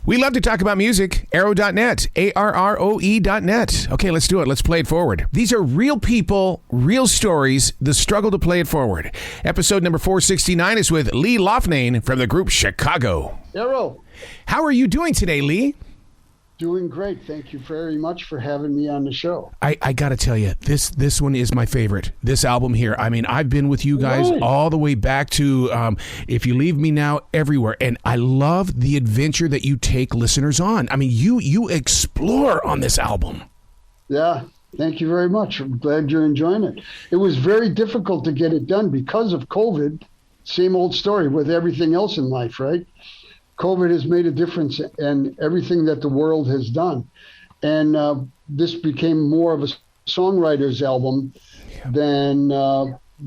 We love to talk about music. Arrow.net, ARROE.net. Okay, let's do it. Let's play it forward. These are real people, real stories, the struggle to play it forward. Episode number 469 is with Lee Loughnane from the group Chicago. Arrow. How are you doing today, Lee? Doing great. Thank you very much for having me on the show. I got to tell you, this one is my favorite, this album here. I mean, I've been with you guys all the way back to If You Leave Me Now, Everywhere, and I love the adventure that you take listeners on. I mean, you explore on this album. Yeah, thank you very much. I'm glad you're enjoying it. It was very difficult to get it done because of COVID. Same old story with everything else in life, right? COVID has made a difference in everything that the world has done. And this became more of a songwriter's album than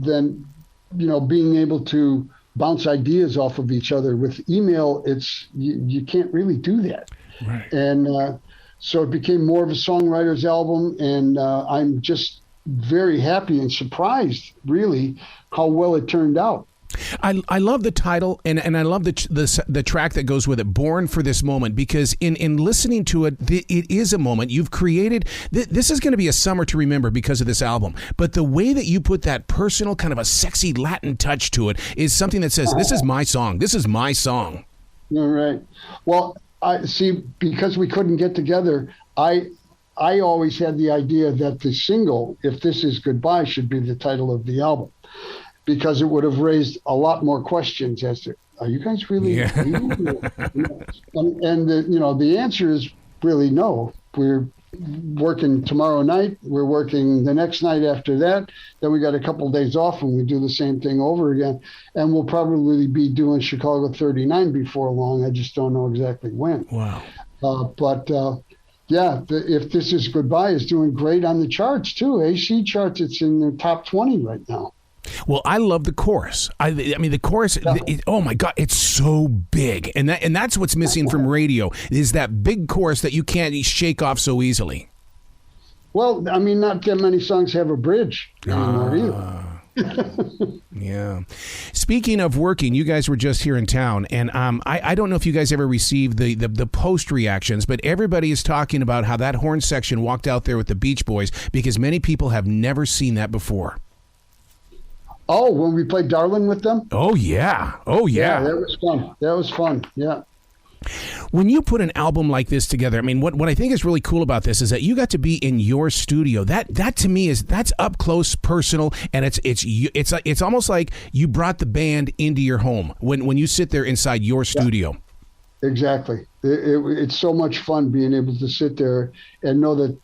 being able to bounce ideas off of each other. With email, it's you can't really do that. Right. And so it became more of a songwriter's album. And I'm just very happy and surprised, really, how well it turned out. I love the title, and I love the track that goes with it, Born for This Moment, because in listening to it, it is a moment you've created. This is going to be a summer to remember because of this album, but the way that you put that personal, kind of a sexy Latin touch to it is something that says, this is my song. This is my song. All right. Well, I see, because we couldn't get together, I always had the idea that the single, If This Is Goodbye, should be the title of the album, because it would have raised a lot more questions as to, are you guys really? Yeah. And the answer is really no. We're working tomorrow night. We're working the next night after that. Then we got a couple of days off and we do the same thing over again. And we'll probably be doing Chicago 39 before long. I just don't know exactly when. Wow. If This Is Goodbye is doing great on the charts too. AC charts, it's in the top 20 right now. Well, I love the chorus. I mean, the chorus. Oh my God, it's so big, and that's what's missing from radio is that big chorus that you can't shake off so easily. Well, I mean, not that many songs have a bridge anymore either. Yeah. Speaking of working, you guys were just here in town, and I don't know if you guys ever received the post reactions, but everybody is talking about how that horn section walked out there with the Beach Boys because many people have never seen that before. Oh, when we played Darling with them? Oh, yeah. Yeah, that was fun. Yeah. When you put an album like this together, I mean, what I think is really cool about this is that you got to be in your studio. That to me that's up close, personal, and it's almost like you brought the band into your home when you sit there inside your studio. Exactly. It's so much fun being able to sit there and know that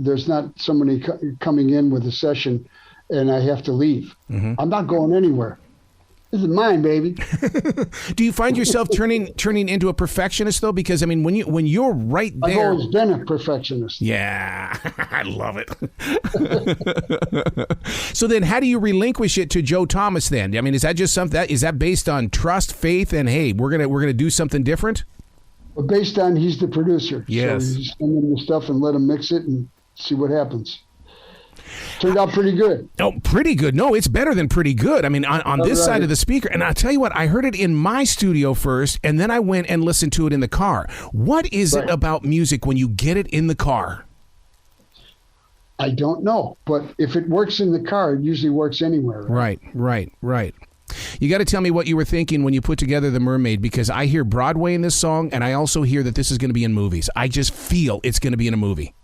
there's not somebody coming in with a session and I have to leave. Mm-hmm. I'm not going anywhere. This is mine, baby. Do you find yourself turning into a perfectionist though? Because I mean, when you're right there, I've always been a perfectionist. Yeah, I love it. So then, how do you relinquish it to Joe Thomas? Then, I mean, is that just something is that based on trust, faith, and hey, we're gonna do something different? But based on he's the producer. Yes. So you just send him the stuff and let him mix it and see what happens. Turned out pretty good. Oh, pretty good. No, it's better than pretty good. I mean, on this side of the speaker. And I'll tell you what, I heard it in my studio first, and then I went and listened to it in the car. What is it about music when you get it in the car? I don't know. But if it works in the car, it usually works anywhere. Right. You got to tell me what you were thinking when you put together The Mermaid, because I hear Broadway in this song, and I also hear that this is going to be in movies. I just feel it's going to be in a movie.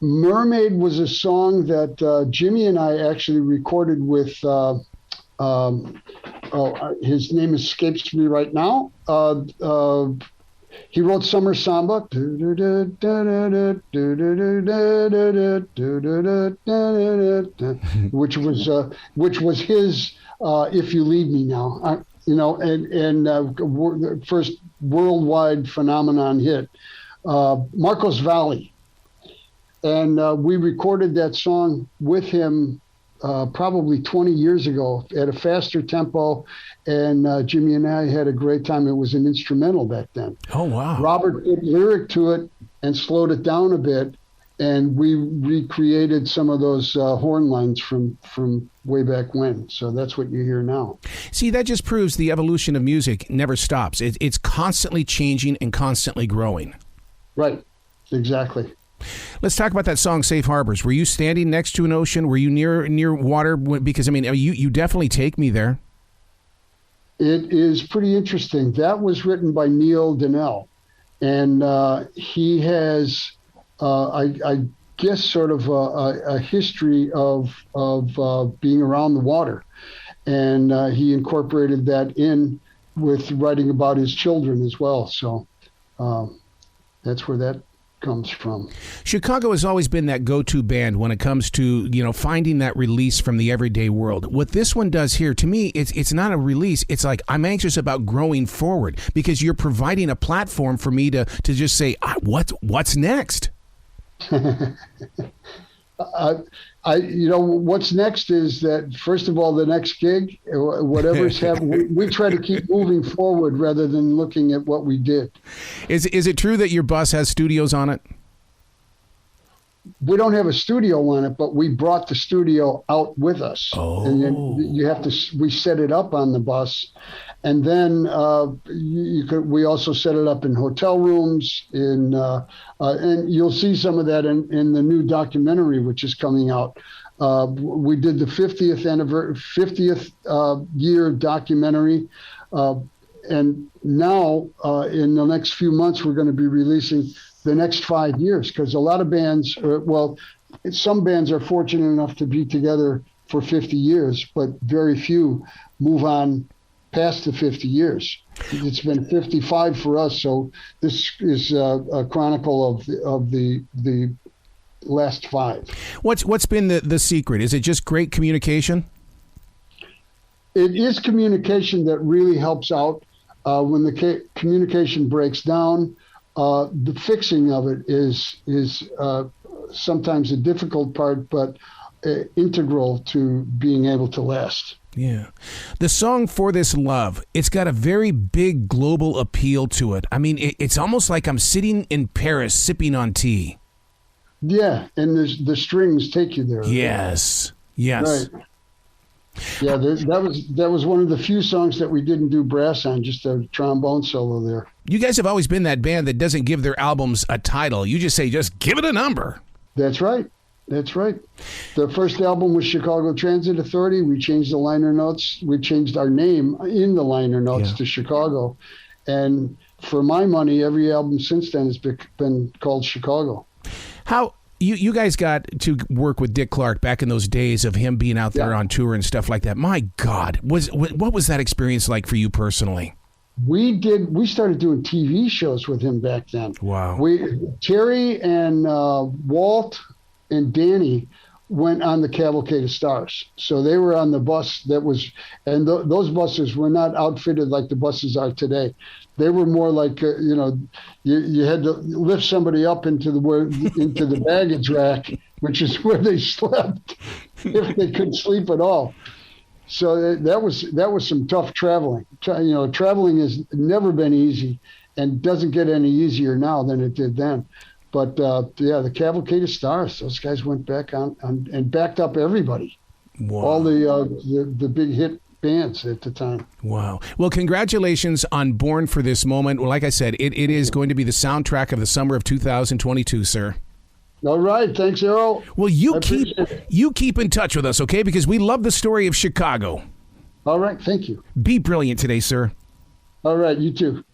Mermaid was a song that Jimmy and I actually recorded with, his name escapes me right now. He wrote Summer Samba, which was his If You Leave Me Now, and first worldwide phenomenon hit, Marcos Valle. And we recorded that song with him probably 20 years ago at a faster tempo. And Jimmy and I had a great time. It was an instrumental back then. Oh, wow. Robert put lyric to it and slowed it down a bit. and we recreated some of those horn lines from way back when. So that's what you hear now. See, that just proves the evolution of music never stops. It's constantly changing and constantly growing. Right. Exactly. Let's talk about that song, Safe Harbors. Were you standing next to an ocean? Were you near water? Because, I mean, you definitely take me there. It is pretty interesting. That was written by Neil Donnell. And he has, I guess, sort of a history of being around the water. And he incorporated that in with writing about his children as well. So that's where that comes from. Chicago has always been that go-to band when it comes to, finding that release from the everyday world. What this one does here, to me, it's not a release. It's like I'm anxious about growing forward because you're providing a platform for me to just say, what's next? What's next is that, first of all, the next gig, whatever's happening, we try to keep moving forward rather than looking at what we did. Is it true that your bus has studios on it? We don't have a studio on it, but we brought the studio out with us. Oh. And then we set it up on the bus. And then we also set it up in hotel rooms, and you'll see some of that in the new documentary, which is coming out. We did the 50th year documentary, and now in the next few months we're going to be releasing the next 5 years, because a lot of bands, some bands are fortunate enough to be together for 50 years, but very few move on past the 50 years. It's been 55 for us, so this is a chronicle of the last 5. What's been the secret? Is it just great communication? It is communication that really helps out. When the communication breaks down, the fixing of it is sometimes a difficult part, but integral to being able to last. Yeah. The song For This Love, it's got a very big global appeal to it. I mean, it's almost like I'm sitting in Paris sipping on tea. Yeah, and the strings take you there. Yes. Yes. Right. Yeah, that was one of the few songs that we didn't do brass on, just a trombone solo there. You guys have always been that band that doesn't give their albums a title. You just say, just give it a number. That's right. That's right. The first album was Chicago Transit Authority. We changed the liner notes. We changed our name in the liner notes to Chicago. And for my money, every album since then has been called Chicago. How you guys got to work with Dick Clark back in those days of him being out there on tour and stuff like that. My God, what was that experience like for you personally? We started doing TV shows with him back then. Wow. Terry and Walt and Danny went on the Cavalcade of Stars. So they were on the bus that was, and those buses were not outfitted like the buses are today. They were more like, you had to lift somebody up into the baggage rack, which is where they slept if they couldn't sleep at all. So that was some tough traveling. Traveling has never been easy and doesn't get any easier now than it did then. But the Cavalcade of Stars, those guys went back on and backed up everybody. Wow. All the big hit bands at the time. Wow. Well, congratulations on Born for This Moment. Well, like I said, it is going to be the soundtrack of the summer of 2022, sir. All right. Thanks, Errol. Well, you keep in touch with us, okay? Because we love the story of Chicago. All right. Thank you. Be brilliant today, sir. All right. You too.